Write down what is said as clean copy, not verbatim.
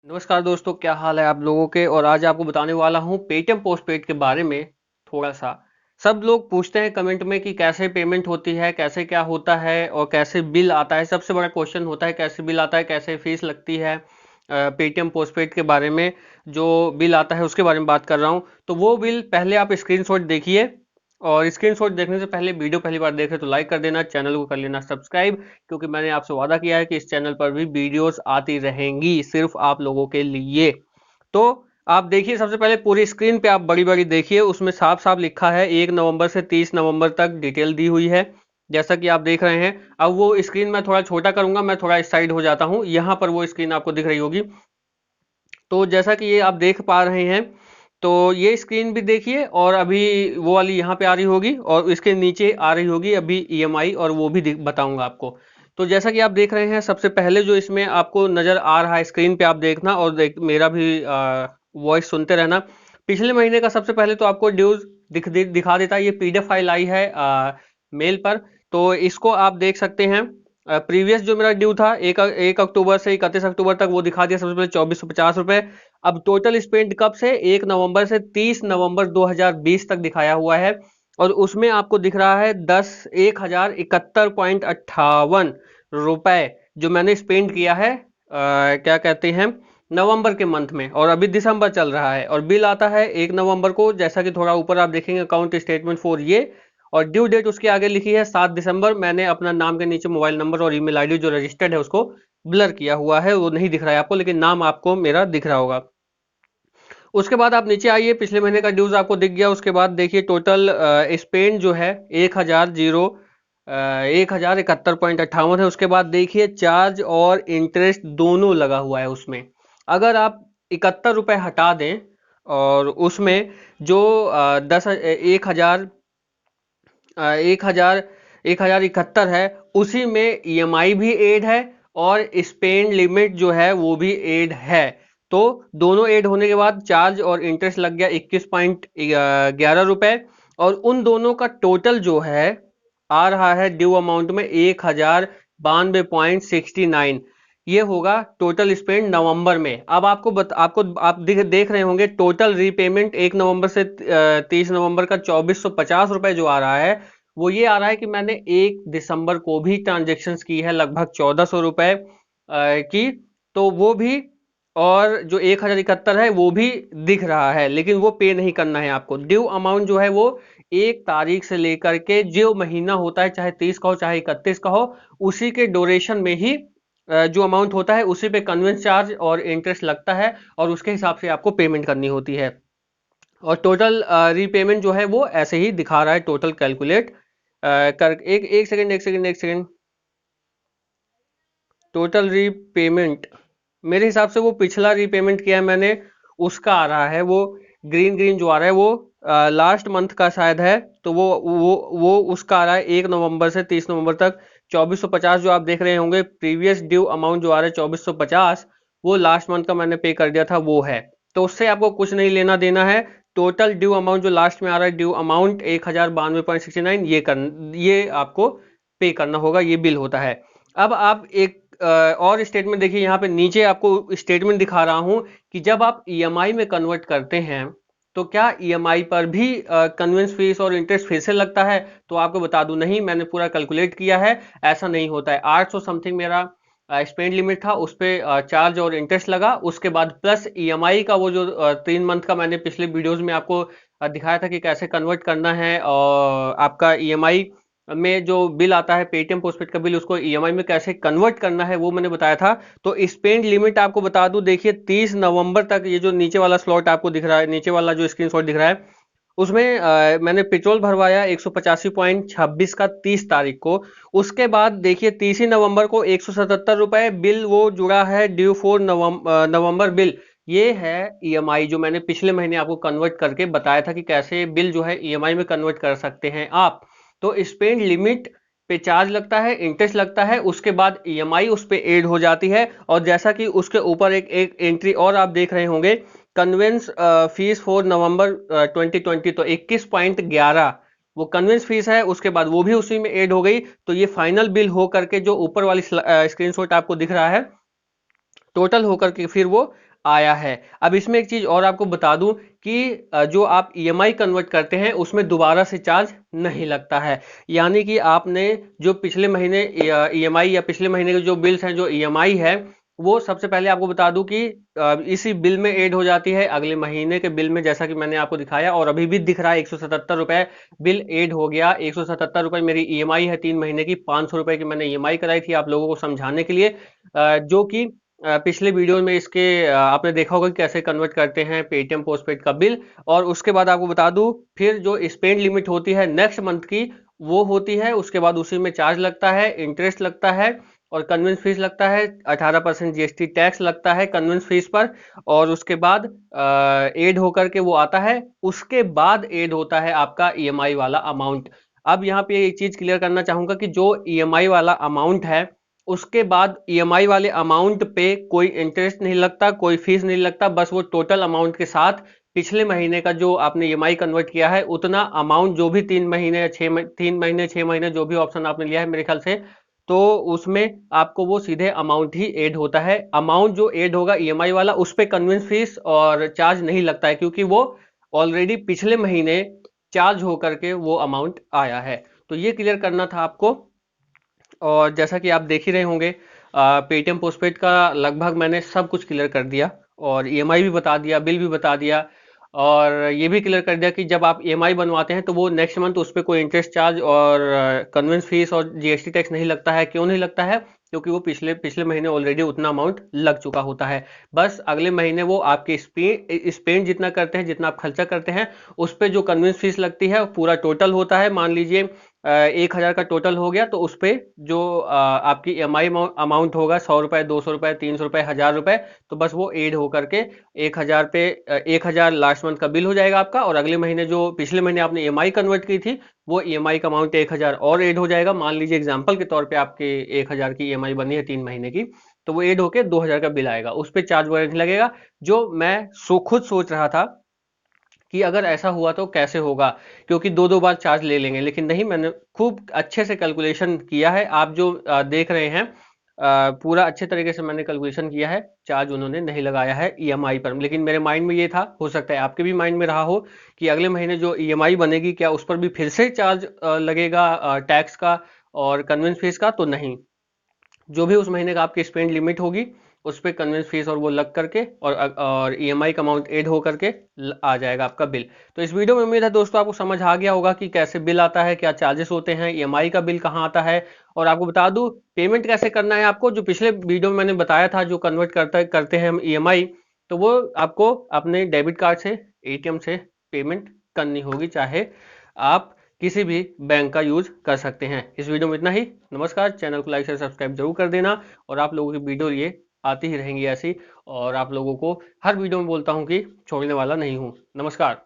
नमस्कार दोस्तों, क्या हाल है आप लोगों के। और आज आपको बताने वाला हूँ पेटीएम पोस्टपेड के बारे में थोड़ा सा। सब लोग पूछते हैं कमेंट में कि कैसे पेमेंट होती है, कैसे क्या होता है और कैसे बिल आता है। सबसे बड़ा क्वेश्चन होता है कैसे बिल आता है, कैसे फीस लगती है। पेटीएम पोस्टपेड के बारे में जो बिल आता है उसके बारे में बात कर रहा हूँ। तो वो बिल पहले आप स्क्रीनशॉट देखिए, और स्क्रीनशॉट देखने से पहले वीडियो पहली बार देख रहे तो लाइक कर देना, चैनल को कर लेना सब्सक्राइब, क्योंकि मैंने आपसे वादा किया है कि इस चैनल पर भी वीडियोस आती रहेंगी सिर्फ आप लोगों के लिए। तो आप देखिए, सबसे पहले पूरी स्क्रीन पे आप बड़ी बड़ी देखिए, उसमें साफ साफ लिखा है 1 नवंबर से 30 नवंबर तक डिटेल दी हुई है, जैसा कि आप देख रहे हैं। अब वो स्क्रीन मैं थोड़ा छोटा करूंगा, मैं थोड़ा इस साइड हो जाता हूँ, यहाँ पर वो स्क्रीन आपको दिख रही होगी। तो जैसा कि ये आप देख पा रहे हैं, तो ये स्क्रीन भी देखिए, और अभी वो वाली यहाँ पे आ रही होगी और इसके नीचे आ रही होगी अभी ईएमआई, और वो भी बताऊंगा आपको। तो जैसा कि आप देख रहे हैं, सबसे पहले जो इसमें आपको नजर आ रहा है स्क्रीन पे, आप देखना और मेरा भी वॉइस सुनते रहना। पिछले महीने का सबसे पहले तो आपको ड्यूज दिखा देता है। ये पीडीएफ फाइल आई है मेल पर, तो इसको आप देख सकते हैं। प्रीवियस जो मेरा ड्यू था 1 अक्टूबर से 31 अक्टूबर तक, वो दिखा दिया सबसे पहले 2450 रुपए। अब टोटल स्पेंड कब से, 1 नवंबर से 30 नवंबर 2020 तक दिखाया हुआ है, और उसमें आपको दिख रहा है 10,1071.58 रुपए जो मैंने स्पेंड किया है क्या कहते हैं, नवंबर के मंथ में। और अभी दिसंबर चल रहा है और बिल आता है 1 नवंबर को, जैसा कि थोड़ा ऊपर आप देखेंगे अकाउंट स्टेटमेंट फॉर ये, और ड्यू डेट उसके आगे लिखी है 7 दिसंबर। मैंने अपना नाम के नीचे मोबाइल नंबर और ईमेल आईडी जो रजिस्टर्ड है उसको ब्लर किया हुआ है, वो नहीं दिख रहा है आपको, लेकिन नाम आपको मेरा दिख रहा होगा। उसके बाद आप नीचे आइए, पिछले महीने का ड्यूज आपको दिख गया। उसके बाद देखिए टोटल स्पेंड जो है 1,071.58 है। उसके बाद देखिए चार्ज और इंटरेस्ट दोनों लगा हुआ है उसमें। अगर आप 71 रुपए हटा दें, और उसमें जो 1,071 है, उसी में ईएमआई भी ऐड है और स्पेंड लिमिट जो है वो भी ऐड है। तो दोनों ऐड होने के बाद चार्ज और इंटरेस्ट लग गया 21.11 रुपए, और उन दोनों का टोटल जो है आ रहा है ड्यू अमाउंट में 1,092.69। ये होगा टोटल स्पेंड नवंबर में। अब आप देख रहे होंगे टोटल रीपेमेंट 1 नवंबर से 30 नवंबर का 2450 रुपए जो आ रहा है, वो ये आ रहा है कि मैंने 1 दिसंबर को भी ट्रांजेक्शन की है लगभग 1400 रुपए की, तो वो भी, और जो 1,071 है वो भी दिख रहा है, लेकिन वो पे नहीं करना है आपको। ड्यू अमाउंट जो है वो 1 तारीख से लेकर के जो महीना होता है, चाहे 30 का हो चाहे 31 का हो, उसी के ड्यूरेशन में ही जो अमाउंट होता है उसी पे कन्वेंस चार्ज और इंटरेस्ट लगता है, और उसके हिसाब से आपको पेमेंट करनी होती है। और टोटल रीपेमेंट जो है वो ऐसे ही दिखा रहा है, टोटल कैलकुलेट कर, एक सेकंड। टोटल रीपेमेंट मेरे हिसाब से वो पिछला रीपेमेंट किया है मैंने, उसका आ रहा है वो, ग्रीन ग्रीन जो आ रहा है वो लास्ट मंथ का शायद है। तो वो उसका आ रहा है 1 नवंबर से 30 नवंबर तक 2450 जो आप देख रहे होंगे। प्रीवियस ड्यू अमाउंट जो आ रहा है 2450, वो लास्ट मंथ का मैंने पे कर दिया था, वो है। तो उससे आपको कुछ नहीं लेना देना है। टोटल ड्यू अमाउंट जो लास्ट में आ रहा है, ड्यू अमाउंट 1,092.69, ये आपको पे करना होगा, ये बिल होता है। अब आप एक और स्टेटमेंट देखिए, यहाँ पे नीचे आपको स्टेटमेंट दिखा रहा हूं कि जब आप ईएमआई में कन्वर्ट करते हैं, तो क्या ईएमआई पर भी कन्वेंस फीस और इंटरेस्ट फिर से लगता है। तो आपको बता दूं, नहीं, मैंने पूरा कैलकुलेट किया है, ऐसा नहीं होता है। 800 समथिंग मेरा स्पेंड लिमिट था, उस पर चार्ज और इंटरेस्ट लगा, उसके बाद प्लस ईएमआई का वो जो 3 मंथ का मैंने पिछले वीडियोज में आपको दिखाया था कि कैसे कन्वर्ट करना है, और आपका ईएमआई में जो बिल आता है पेटीएम पोस्टपेड का बिल, उसको ईएमआई में कैसे कन्वर्ट करना है वो मैंने बताया था। तो स्पेंड लिमिट आपको बता दूं, देखिए 30 नवंबर तक, ये जो नीचे वाला स्लॉट आपको दिख रहा है, नीचे वाला जो स्क्रीनशॉट दिख रहा है, उसमें मैंने पेट्रोल भरवाया 185.26 का 30 तारीख को। उसके बाद देखिए 30 नवंबर को 177 रुपए बिल वो जुड़ा है, ड्यू फॉर नवंबर बिल। ये है ईएमआई जो मैंने पिछले महीने आपको कन्वर्ट करके बताया था कि कैसे बिल जो है ईएमआई में कन्वर्ट कर सकते हैं आप। तो स्पेंड लिमिट पे चार्ज लगता है, इंटरेस्ट लगता है, उसके बाद ईएमआई उस पे ऐड हो जाती है। और जैसा कि उसके ऊपर एक एंट्री और आप देख रहे होंगे, कन्वेंस फीस फॉर नवंबर 2020, तो 21.11 वो कन्वेंस फीस है, उसके बाद वो भी उसी में ऐड हो गई। तो ये फाइनल बिल हो करके जो ऊपर वाली स्क्रीनशॉट आपको दिख रहा है, टोटल होकर के फिर वो आया है। अब इसमें एक चीज और आपको बता दूं कि जो आप ईएमआई कन्वर्ट करते हैं उसमें दोबारा से चार्ज नहीं लगता है। यानी कि आपने जो पिछले महीने ईएमआई या पिछले महीने के जो बिल्स हैं, जो ईएमआई है, वो सबसे पहले आपको बता दूं कि इसी बिल में ऐड हो जाती है अगले महीने के बिल में, जैसा कि मैंने आपको दिखाया और अभी भी दिख रहा है 177 रुपए बिल ऐड हो गया। 177 रुपए मेरी ईएमआई है 3 महीने की, 500 रुपए की मैंने ईएमआई कराई थी आप लोगों को समझाने के लिए, जो कि पिछले वीडियो में इसके आपने देखा होगा कि कैसे कन्वर्ट करते हैं पेटीएम पोस्टपेड का बिल। और उसके बाद आपको बता दूं फिर जो स्पेंड लिमिट होती है नेक्स्ट मंथ की, वो होती है, उसके बाद उसी में चार्ज लगता है, इंटरेस्ट लगता है और कन्वेंस फीस लगता है, 18% जीएसटी टैक्स लगता है कन्वेंस फीस पर। और उसके बाद एड होकर के वो आता है, उसके बाद एड होता है आपका ईएमआई वाला अमाउंट। अब यहाँ पे एक चीज क्लियर करना चाहूंगा कि जो ईएमआई वाला अमाउंट है, उसके बाद ईएमआई वाले अमाउंट पे कोई इंटरेस्ट नहीं लगता, कोई फीस नहीं लगता, बस वो टोटल अमाउंट के साथ पिछले महीने का जो आपने ईएमआई कन्वर्ट किया है उतना अमाउंट, जो भी 3 महीने या 3 महीने 6 महीने जो भी ऑप्शन आपने लिया है मेरे ख्याल से, तो उसमें आपको वो सीधे अमाउंट ही ऐड होता है। अमाउंट जो ऐड होगा ईएमआई वाला, उस पे कन्वेंस फीस और चार्ज नहीं लगता है, क्योंकि वो ऑलरेडी पिछले महीने चार्ज होकर के वो अमाउंट आया है। तो ये क्लियर करना था आपको। और जैसा कि आप देख ही रहे होंगे, पेटीएम पोस्टपेड का लगभग मैंने सब कुछ क्लियर कर दिया और ईएमआई भी बता दिया, बिल भी बता दिया, और ये भी क्लियर कर दिया कि जब आप ईएमआई बनवाते हैं तो वो नेक्स्ट मंथ उस पर कोई इंटरेस्ट चार्ज और कन्वेंस फीस और जीएसटी टैक्स नहीं लगता है। क्यों नहीं लगता है? क्योंकि वो पिछले पिछले महीने ऑलरेडी उतना अमाउंट लग चुका होता है। बस अगले महीने वो आपके स्पेंड जितना करते हैं, जितना आप खर्चा करते हैं, उस पर जो कन्वेंस फीस लगती है पूरा टोटल होता है। मान लीजिए 1,000 का टोटल हो गया, तो उस पे जो आपकी ईएमआई अमाउंट होगा 100 रुपए, 200 रुपए, 300 रुपए, 1000 रुपए, तो बस वो ऐड होकर के 1,000 पे 1,000 लास्ट मंथ का बिल हो जाएगा आपका। और अगले महीने जो पिछले महीने आपने ईएमआई कन्वर्ट की थी, वो ईएमआई का अमाउंट 1,000 और ऐड हो जाएगा। मान लीजिए एग्जाम्पल के तौर पे आपके 1,000 की ईएमआई बनी है 3 महीने की, तो वो ऐड होके 2,000 का बिल आएगा, उस पर चार्ज वगैरह नहीं लगेगा। जो मैं खुद सोच रहा था कि अगर ऐसा हुआ तो कैसे होगा, क्योंकि दो दो बार चार्ज ले लेंगे, लेकिन नहीं, मैंने खूब अच्छे से कैलकुलेशन किया है। आप जो देख रहे हैं, पूरा अच्छे तरीके से मैंने कैलकुलेशन किया है, चार्ज उन्होंने नहीं लगाया है ईएमआई पर। लेकिन मेरे माइंड में ये था, हो सकता है आपके भी माइंड में रहा हो, कि अगले महीने जो ईएमआई बनेगी क्या उस पर भी फिर से चार्ज लगेगा टैक्स का और कन्वेंस फीस का। तो नहीं, जो भी उस महीने का आपकी स्पेंड लिमिट होगी उस पे कन्वेंस फीस और वो लग करके और ईएमआई का अमाउंट ऐड हो करके आ जाएगा आपका बिल। तो इस वीडियो में उम्मीद है दोस्तों आपको समझ आ गया होगा कि कैसे बिल आता है, क्या चार्जेस होते हैं, ईएमआई का बिल कहाँ आता है, और आपको बता दूं पेमेंट कैसे करना है आपको। जो पिछले वीडियो में मैंने बताया था, जो कन्वर्ट करते हैं हम ईएमआई, तो वो आपको अपने डेबिट कार्ड से, एटीएम से पेमेंट करनी होगी, चाहे आप किसी भी बैंक का यूज कर सकते हैं। इस वीडियो में इतना ही। नमस्कार। चैनल को लाइक शेयर सब्सक्राइब जरूर कर देना, और आप लोगों की वीडियो ये आती ही रहेंगी ऐसी, और आप लोगों को हर वीडियो में बोलता हूं कि छोड़ने वाला नहीं हूं। नमस्कार।